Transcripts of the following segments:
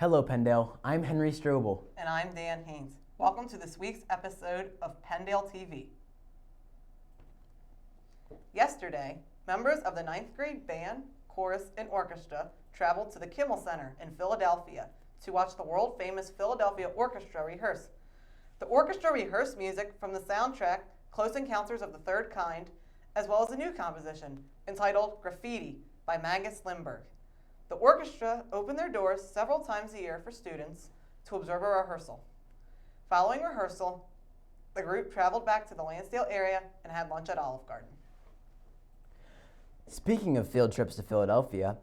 Hello, Penndale. I'm Henry Strobel. And I'm Dan Haynes. Welcome to this week's episode of Penndale TV. Yesterday, members of the 9th grade band, chorus, and orchestra traveled to the Kimmel Center in Philadelphia to watch the world-famous Philadelphia Orchestra rehearse. The orchestra rehearsed music from the soundtrack Close Encounters of the Third Kind, as well as a new composition entitled Graffiti by Magnus Lindberg. The orchestra opened their doors several times a year for students to observe a rehearsal. Following rehearsal, the group traveled back to the Lansdale area and had lunch at Olive Garden. Speaking of field trips to Philadelphia,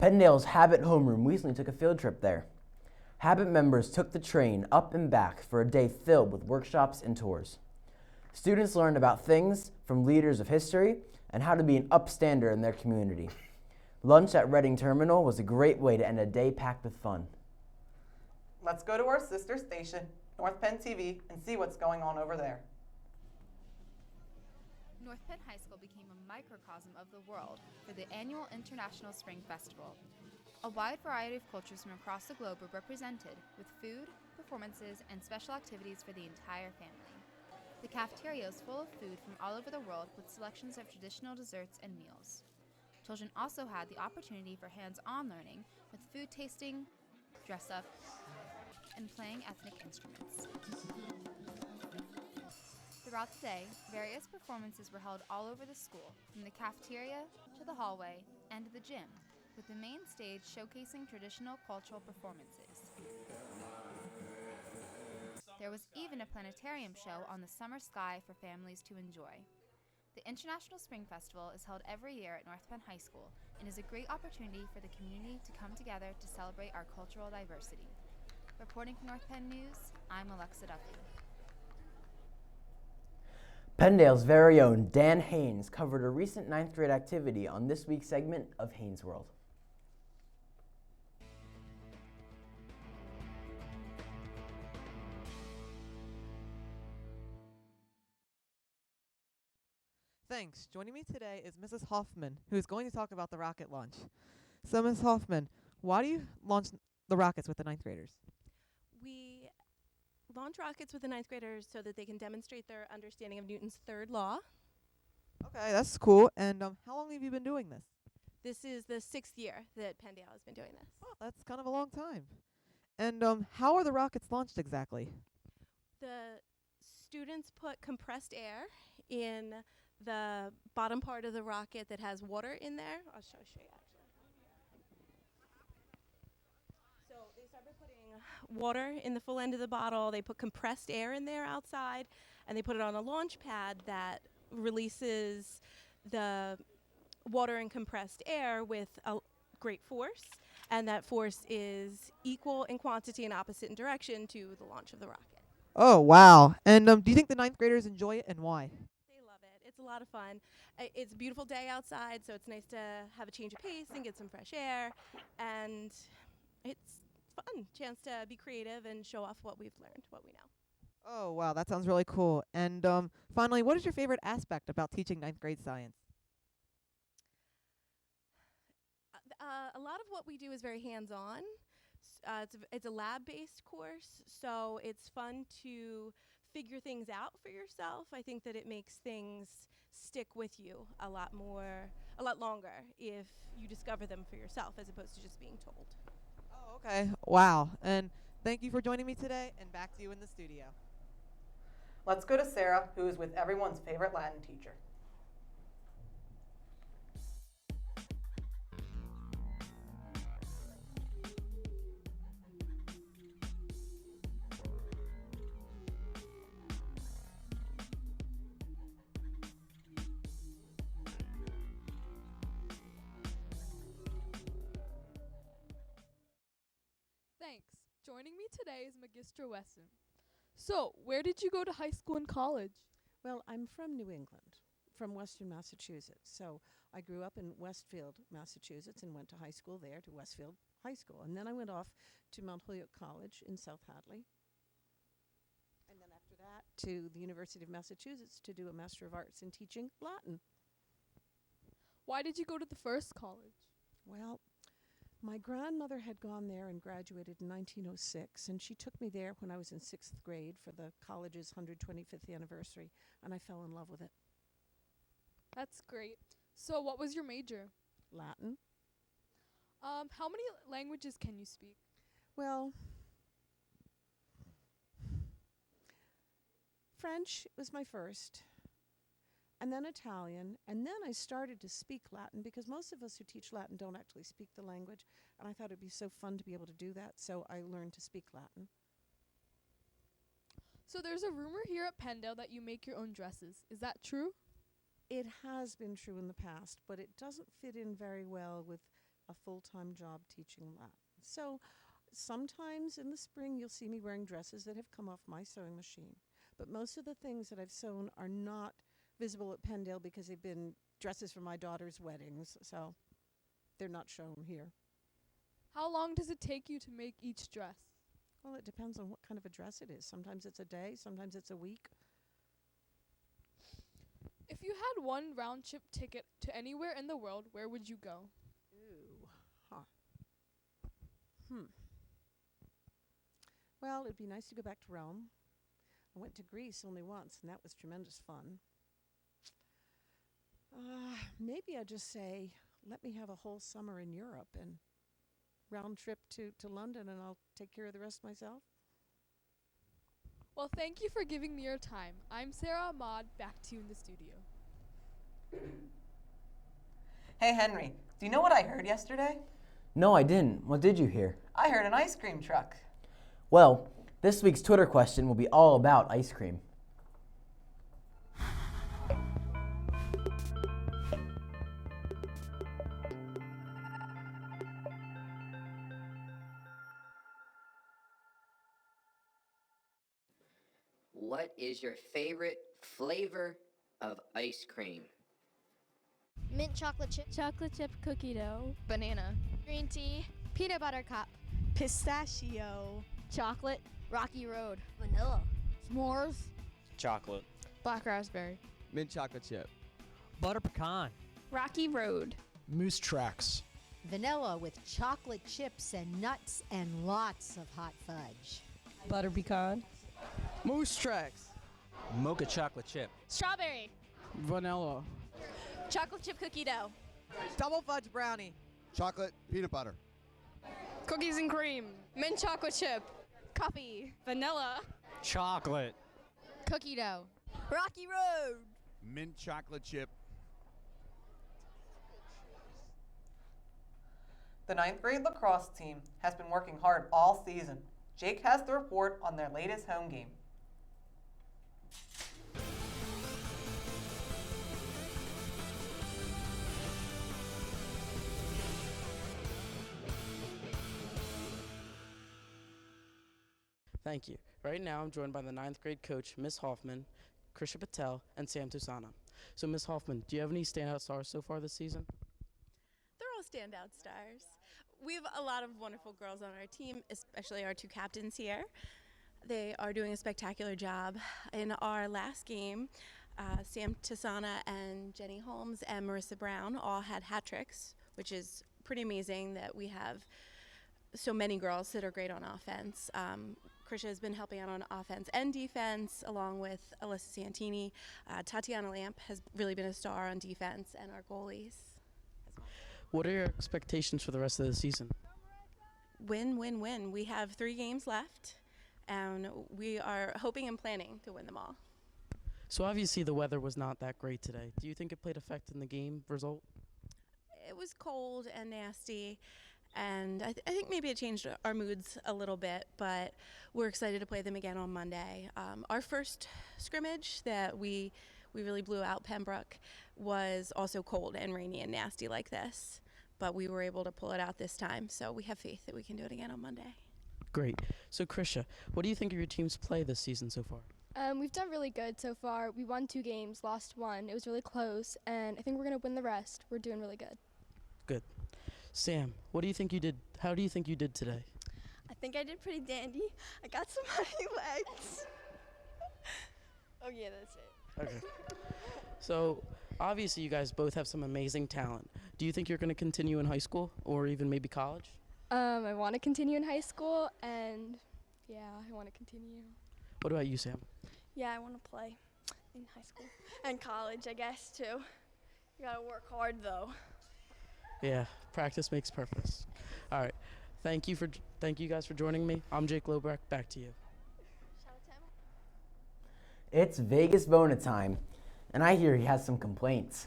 Penndale's Habit homeroom recently took a field trip there. Habit members took the train up and back for a day filled with workshops and tours. Students learned about things from leaders of history and how to be an upstander in their community. Lunch at Reading Terminal was a great way to end a day packed with fun. Let's go to our sister station, North Penn TV, and see what's going on over there. North Penn High School became a microcosm of the world for the annual International Spring Festival. A wide variety of cultures from across the globe were represented, with food, performances, and special activities for the entire family. The cafeteria was full of food from all over the world with selections of traditional desserts and meals. Children also had the opportunity for hands-on learning with food tasting, dress-up, and playing ethnic instruments. Throughout the day, various performances were held all over the school, from the cafeteria to the hallway and to the gym, with the main stage showcasing traditional cultural performances. There was even a planetarium show on the summer sky for families to enjoy. The International Spring Festival is held every year at North Penn High School and is a great opportunity for the community to come together to celebrate our cultural diversity. Reporting for North Penn News, I'm Alexa Duffy. Penndale's very own Dan Haynes covered a recent 9th grade activity on this week's segment of Haynes World. Thanks. Joining me today is Mrs. Hoffman, who is going to talk about the rocket launch. So, Ms. Hoffman, why do you launch the rockets with the 9th graders? We launch rockets with the 9th graders so that they can demonstrate their understanding of Newton's third law. Okay, that's cool. And how long have you been doing this? This is the 6th year that Penndale has been doing this. Oh, that's kind of a long time. And how are the rockets launched exactly? The students put compressed air in the bottom part of the rocket that has water in there. I'll show you actually. So they start by putting water in the full end of the bottle. They put compressed air in there outside, and they put it on a launch pad that releases the water and compressed air with a great force, and that force is equal in quantity and opposite in direction to the launch of the rocket. Oh, wow. And do you think the 9th graders enjoy it, and why? It's a lot of fun. It's a beautiful day outside, so it's nice to have a change of pace and get some fresh air. And it's fun. Chance to be creative and show off what we've learned, what we know. Oh, wow, that sounds really cool. And finally, what is your favorite aspect about teaching 9th grade science? A lot of what we do is very hands-on. It's a lab-based course, so it's fun to figure things out for yourself. I think that it makes things stick with you a lot longer if you discover them for yourself as opposed to just being told. Oh, okay. Wow. And thank you for joining me today, and back to you in the studio. Let's go to Sarah, who is with everyone's favorite Latin teacher. Thanks. Joining me today is Magistra Wesson. So, where did you go to high school and college? Well, I'm from New England, from Western Massachusetts. So I grew up in Westfield, Massachusetts, and went to high school there, to Westfield High School. And then I went off to Mount Holyoke College in South Hadley. And then after that, to the University of Massachusetts to do a Master of Arts in Teaching Latin. Why did you go to the first college? Well, My grandmother had gone there and graduated in 1906, and she took me there when I was in 6th grade for the college's 125th anniversary, and I fell in love with it. That's great. So, what was your major? Latin. How many languages can you speak? Well, French was my first, and then Italian, and then I started to speak Latin because most of us who teach Latin don't actually speak the language, and I thought it'd be so fun to be able to do that, so I learned to speak Latin. So, there's a rumor here at Penndale that you make your own dresses. Is that true? It has been true in the past, but it doesn't fit in very well with a full-time job teaching Latin. So sometimes in the spring you'll see me wearing dresses that have come off my sewing machine. But most of the things that I've sewn are not visible at Penndale because they've been dresses for my daughter's weddings, so they're not shown here. How long does it take you to make each dress? Well, it depends on what kind of a dress it is. Sometimes it's a day, sometimes it's a week. If you had one round-trip ticket to anywhere in the world, where would you go? Ooh, huh. Well, it'd be nice to go back to Rome. I went to Greece only once, and that was tremendous fun. Maybe I'd just say, let me have a whole summer in Europe and round trip to London, and I'll take care of the rest myself. Well, thank you for giving me your time. I'm Sarah Ahmad, back to you in the studio. Hey, Henry, do you know what I heard yesterday? No, I didn't. What did you hear? I heard an ice cream truck. Well, this week's Twitter question will be all about ice cream. What is your favorite flavor of ice cream? Mint chocolate chip cookie dough, Banana. green tea, peanut butter cup, Pistachio. chocolate, rocky road, vanilla, s'mores, Chocolate. Black raspberry. Mint chocolate chip. Butter pecan. Rocky road. Moose tracks. Vanilla with chocolate chips and nuts and lots of hot fudge. Butter pecan. Moose tracks. Mocha chocolate chip. strawberry, Vanilla. chocolate chip cookie dough, Double fudge brownie. Chocolate peanut butter. Cookies and cream. Mint chocolate chip. Coffee. Vanilla. Chocolate. Cookie dough. rocky road. Mint chocolate chip. The 9th grade lacrosse team has been working hard all season. Jake has the report on their latest home game. Thank you. Right now, I'm joined by the 9th grade coach, Miss Hoffman, Krisha Patel, and Sam Tusana. So, Miss Hoffman, do you have any standout stars so far this season? They're all standout stars. We have a lot of wonderful girls on our team, especially our two captains here. They are doing a spectacular job. In our last game, Sam Tusana and Jenny Holmes and Marissa Brown all had hat tricks, which is pretty amazing that we have so many girls that are great on offense. Krisha has been helping out on offense and defense, along with Alyssa Santini. Tatiana Lamp has really been a star on defense, and our goalies. What are your expectations for the rest of the season? Win, win, win. We have 3 games left, and we are hoping and planning to win them all. So, obviously, the weather was not that great today. Do you think it played effect in the game result? It was cold and nasty, and I think maybe it changed our moods a little bit, but we're excited to play them again on Monday. Our first scrimmage that we really blew out Pembroke was also cold and rainy and nasty like this, but we were able to pull it out this time, so we have faith that we can do it again on Monday. Great. So, Krisha, what do you think of your team's play this season so far? We've done really good so far. We won 2 games, lost 1. It was really close, and I think we're going to win the rest. We're doing really good. Good. Sam, what do you think you did? How do you think you did today? I think I did pretty dandy. I got some high legs. Oh, yeah, that's it. Okay. So, Obviously, you guys both have some amazing talent. Do you think you're going to continue in high school or even maybe college? I want to continue in high school, and yeah, I want to continue. What about you, Sam? Yeah, I want to play in high school and college, I guess, too. You gotta work hard, though. Yeah, practice makes perfect. All right. Thank you guys for joining me. I'm Jake Lobrecht. Back to you. It's Vegas Bona time, and I hear he has some complaints.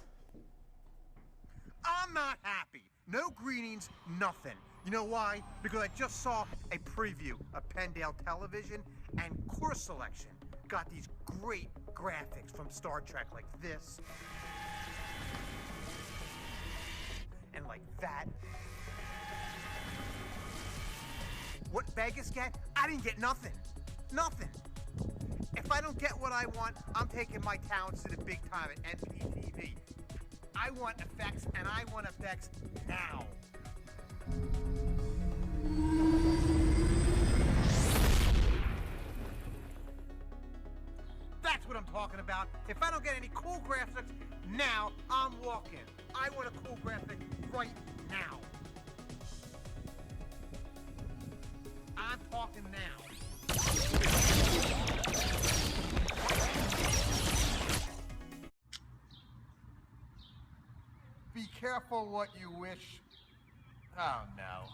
I'm not happy. No greetings, nothing. You know why? Because I just saw a preview of Penndale Television, and course selection got these great graphics from Star Trek, like this, and like that. What Vegas get? I didn't get nothing. Nothing. If I don't get what I want, I'm taking my talents to the big time at NPTV. I want effects, and I want effects now. That's what I'm talking about. If I don't get any cool graphics now, I'm walking. I want a cool graphic right now. I'm talking now. Be careful what you wish. Oh no.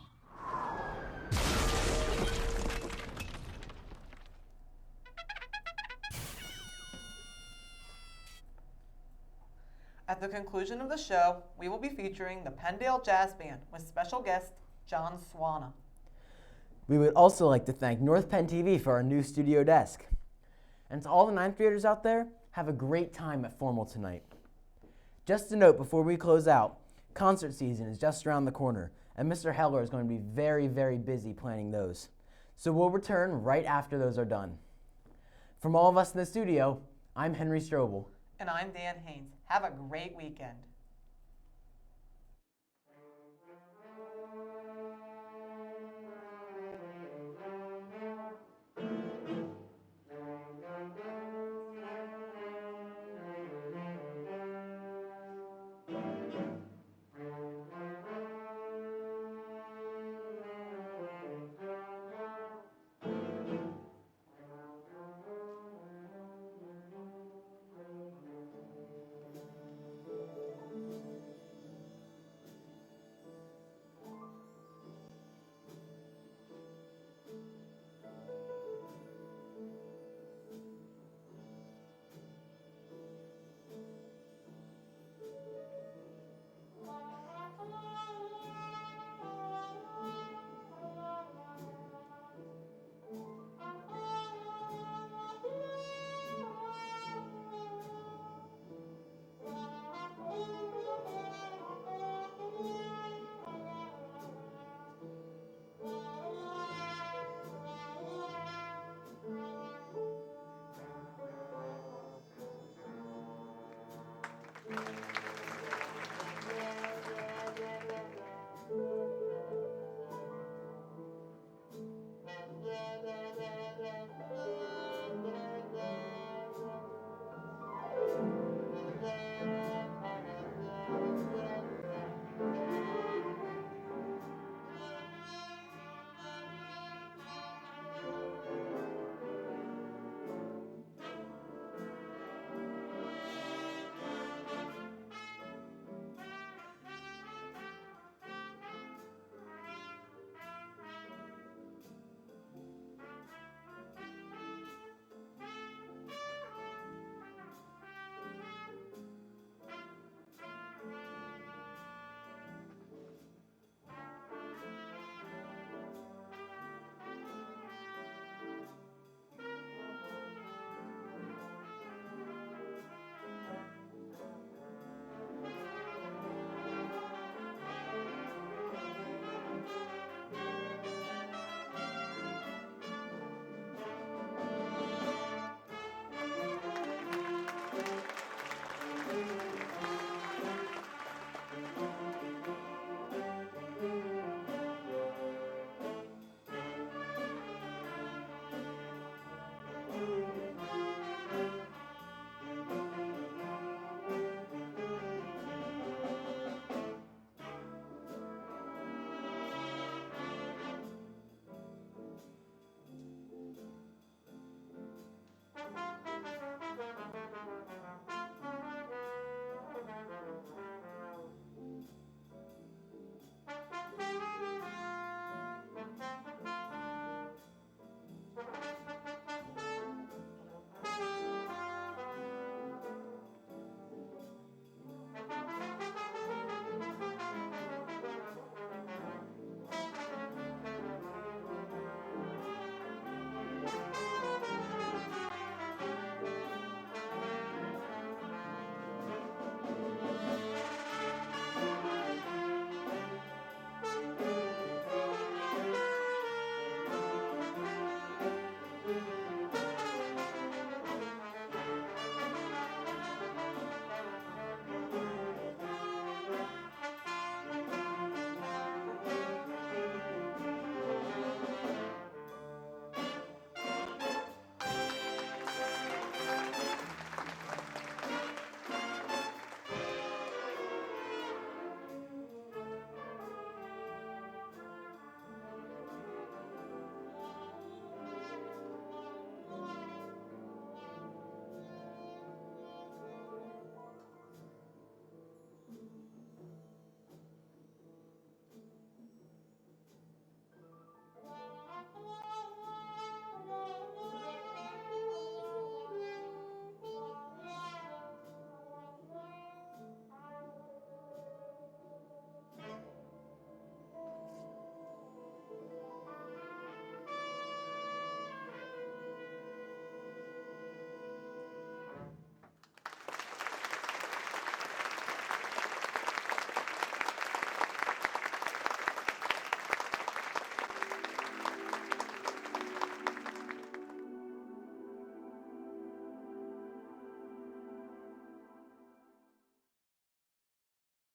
At the conclusion of the show, we will be featuring the Penndale Jazz Band with special guest John Swana. We would also like to thank North Penn TV for our new studio desk. And to all the 9th graders out there, have a great time at Formal tonight. Just a note before we close out, concert season is just around the corner, and Mr. Heller is going to be very, very busy planning those. So we'll return right after those are done. From all of us in the studio, I'm Henry Strobel. And I'm Dan Haynes. Have a great weekend.